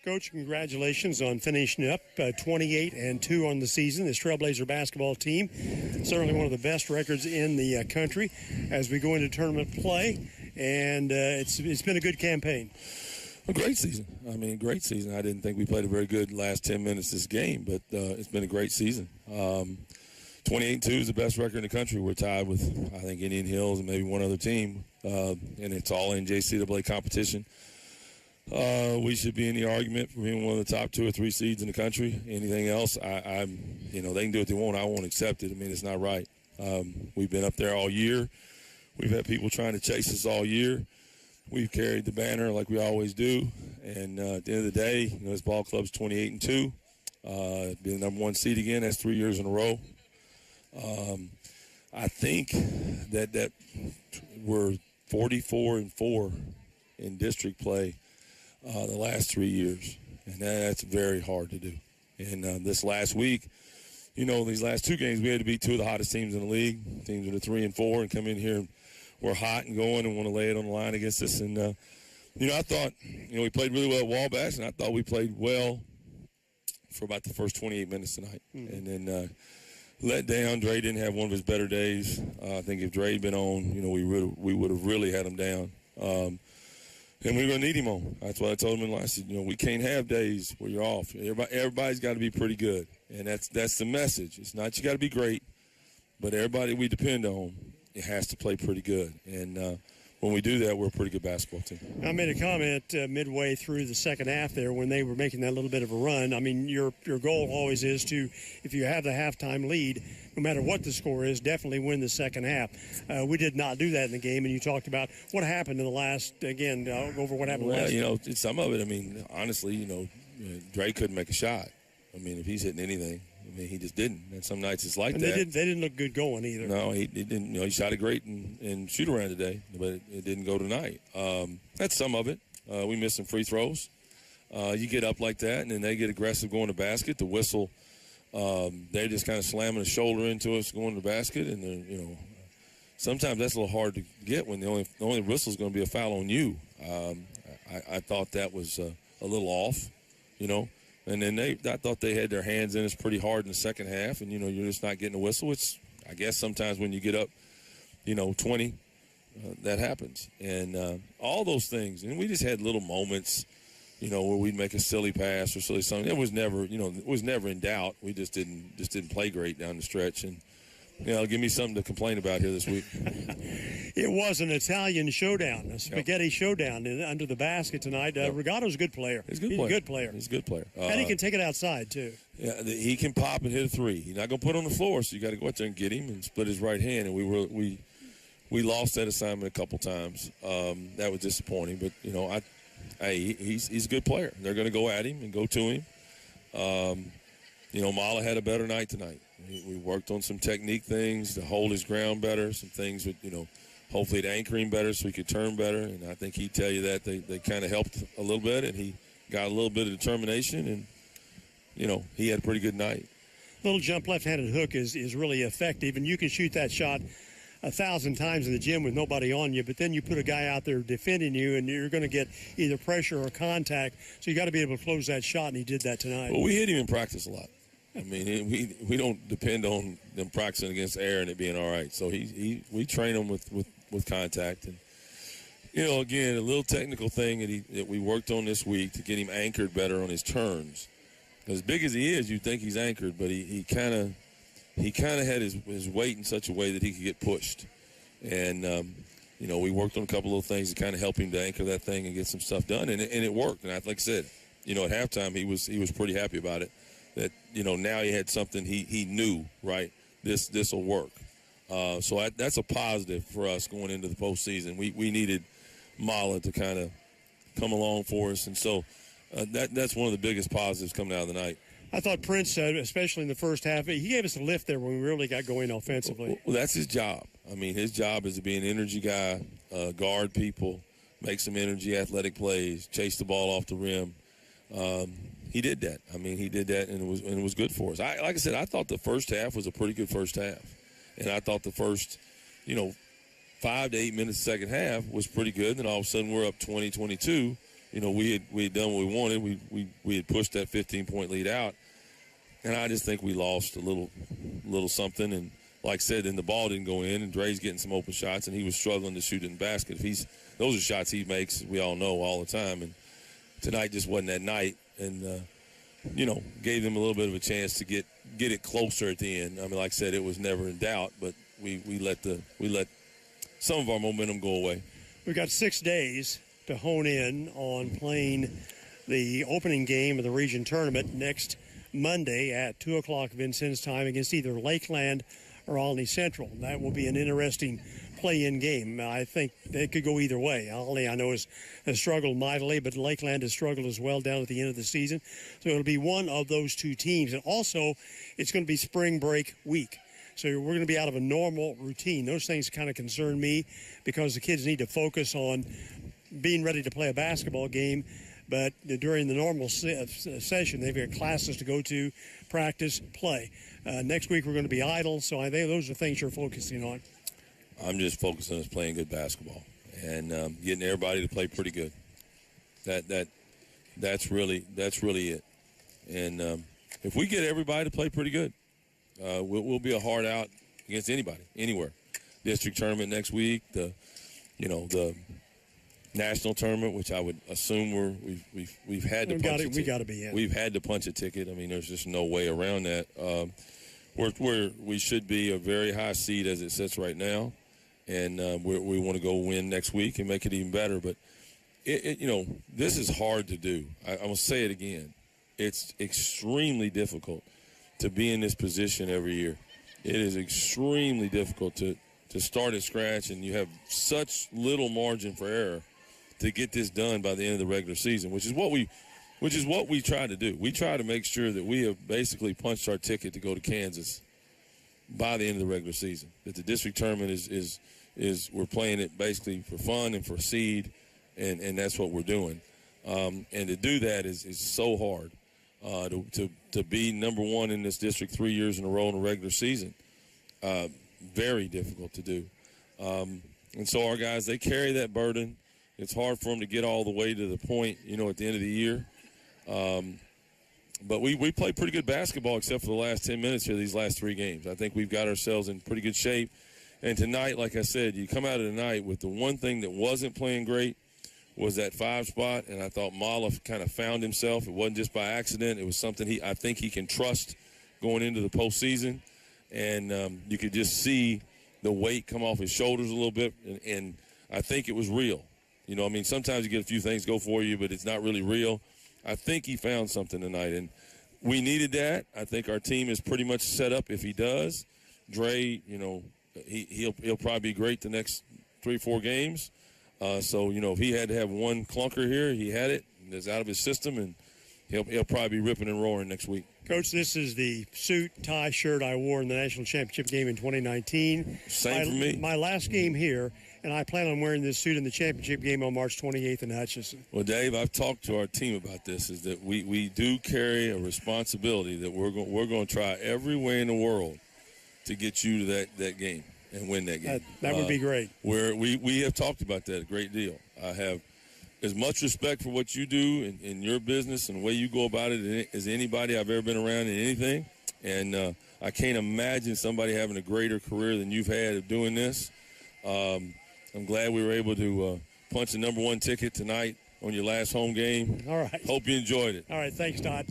Coach, congratulations on finishing up 28-2 on the season. This Trailblazer basketball team, certainly one of the best records in the country as we go into tournament play, and it's been a good campaign. A great season. I mean, great season. I didn't think we played a very good last 10 minutes this game, but it's been a great season. 28-2 is the best record in the country. We're tied with, I think, Indian Hills and maybe one other team, and it's all in JCAA competition. We should be in the argument for being one of the top 2 or 3 seeds in the country. Anything else, they can do what they want. I won't accept it. I mean, it's not right. We've been up there all year. We've had people trying to chase us all year. We've carried the banner like we always do. And at the end of the day, this ball club's 28-2. Being the number 1 seed again, that's 3 years in a row. I think that we're 44-4 in district play the last 3 years, and that's very hard to do. And this last week, these last 2 games, we had to beat 2 of the hottest teams in the league, teams that are 3-4, and come in here and we're hot and going and want to lay it on the line against us. And, I thought, we played really well at Wabash, and I thought we played well for about the first 28 minutes tonight. Mm-hmm. And then let down. Dre didn't have one of his better days. I think if Dre had been on, we would have really had him down. And we were going to need him on. That's what I told him in last season. We can't have days where you're off. Everybody's got to be pretty good. And that's the message. It's not you got to be great, but everybody we depend on, it has to play pretty good. And when we do that, we're a pretty good basketball team. I made a comment midway through the second half there when they were making that little bit of a run. I mean, your goal always is to, if you have the halftime lead, no matter what the score is, definitely win the second half. We did not do that in the game, and you talked about what happened in the last, again, over what happened last. Well, some of it, I mean, honestly, Dre couldn't make a shot. I mean, if he's hitting anything, he just didn't. And some nights it's like and that. They didn't look good going either. No, he didn't. He shot it great in shoot-around today, but it didn't go tonight. That's some of it. We missed some free throws. You get up like that, and then they get aggressive going to basket. The whistle, they're just kind of slamming a shoulder into us going to the basket. And, then, sometimes that's a little hard to get when the only whistle is going to be a foul on you. I thought that was a little off, And then I thought they had their hands in us pretty hard in the second half, and, you're just not getting a whistle. It's, I guess, sometimes when you get up, 20, that happens. And all those things. And we just had little moments, where we'd make a silly pass or silly something. It was never, it was never in doubt. We just didn't play great down the stretch. And, give me something to complain about here this week. It was an Italian showdown, a spaghetti showdown under the basket tonight. Regato's a good player. He's a good player. He's a good player. And he can take it outside, too. Yeah, he can pop and hit a 3. He's not going to put it on the floor, so you got to go out there and get him and split his right hand. And we lost that assignment a couple times. That was disappointing. But, he's a good player. They're going to go at him and go to him. Mala had a better night tonight. We worked on some technique things to hold his ground better, some things with, hopefully to anchor him better so he could turn better. And I think he'd tell you that they kind of helped a little bit, and he got a little bit of determination, and, he had a pretty good night. Little jump left-handed hook is really effective, and you can shoot that shot 1,000 times in the gym with nobody on you, but then you put a guy out there defending you, and you're going to get either pressure or contact. So you got to be able to close that shot, and he did that tonight. Well, we hit him in practice a lot. I mean, we don't depend on them practicing against air and it being all right. So we train him with contact, and again, a little technical thing that we worked on this week to get him anchored better on his turns. As big as he is, you think he's anchored, but he kind of had his weight in such a way that he could get pushed. And we worked on a couple of things to kind of help him to anchor that thing and get some stuff done, and it worked. And like I said, at halftime he was pretty happy about it. That now he had something he knew, right? This will work. So that's a positive for us going into the postseason. We needed Mala to kind of come along for us, and so that's one of the biggest positives coming out of the night. I thought Prince, especially in the first half, he gave us a lift there when we really got going offensively. Well, that's his job. I mean, his job is to be an energy guy, guard people, make some energy, athletic plays, chase the ball off the rim. He did that. I mean, he did that, and it was good for us. Like I said, I thought the first half was a pretty good first half, and I thought the first, 5 to 8 minutes second half was pretty good. And then all of a sudden we're up 20-22, we had done what we wanted. We had pushed that 15-point lead out, and I just think we lost a little something. And like I said, then the ball didn't go in, and Dre's getting some open shots, and he was struggling to shoot in the basket. Those are shots he makes, we all know, all the time. And tonight just wasn't that night, and gave them a little bit of a chance to get it closer at the end. I mean, like I said, it was never in doubt, but we let some of our momentum go away. We've got 6 days to hone in on playing the opening game of the region tournament next Monday at 2 o'clock Vincennes time against either Lakeland or Olney Central. That will be an interesting play-in game. I think it could go either way. Olney, I know, has struggled mightily, but Lakeland has struggled as well down at the end of the season. So it'll be one of those two teams. And also, it's going to be spring break week. So we're going to be out of a normal routine. Those things kind of concern me because the kids need to focus on being ready to play a basketball game. But during the normal session, they've got classes to go to, practice, play. Next week we're going to be idle, so I think those are things you're focusing on. I'm just focusing on playing good basketball and getting everybody to play pretty good. That's really it. And if we get everybody to play pretty good, we'll be a hard out against anybody, anywhere. District tournament next week, the national tournament, which I would assume we've had to punch a ticket. We got to be in. We've had to punch a ticket. I mean, there's just no way around that. We should be a very high seed as it sits right now, and we want to go win next week and make it even better. But this is hard to do. I will say it again. It's extremely difficult to be in this position every year. It is extremely difficult to start at scratch, and you have such little margin for error to get this done by the end of the regular season, which is what we try to do. We try to make sure that we have basically punched our ticket to go to Kansas by the end of the regular season. That the district tournament is we're playing it basically for fun and for seed, and that's what we're doing. And to do that is so hard. To be number one in this district 3 years in a row in a regular season, very difficult to do. And so our guys, they carry that burden. It's hard for them to get all the way to the point, at the end of the year. But we play pretty good basketball except for the last 10 minutes here, these last 3 games. I think we've got ourselves in pretty good shape. And tonight, like I said, you come out of tonight with the one thing that wasn't playing great was that 5 spot, and I thought Mala kind of found himself. It wasn't just by accident. It was something I think he can trust going into the postseason. And you could just see the weight come off his shoulders a little bit, and I think it was real. Sometimes you get a few things go for you, but it's not really real. I think he found something tonight, and we needed that. I think our team is pretty much set up if he does. Dre, he'll probably be great the next 3 or 4 games. So if he had to have one clunker here, he had it. And it's out of his system, and he'll probably be ripping and roaring next week. Coach, this is the suit, tie, shirt I wore in the national championship game in 2019. Same for me. My last game here, and I plan on wearing this suit in the championship game on March 28th in Hutchinson. Well, Dave, I've talked to our team about this, is that we do carry a responsibility that we're going to try every way in the world to get you to that game and win that game. That would be great. We have talked about that a great deal. I have as much respect for what you do in your business and the way you go about it as anybody I've ever been around in anything. And I can't imagine somebody having a greater career than you've had of doing this. I'm glad we were able to punch the number 1 ticket tonight on your last home game. All right. Hope you enjoyed it. All right. Thanks, Todd.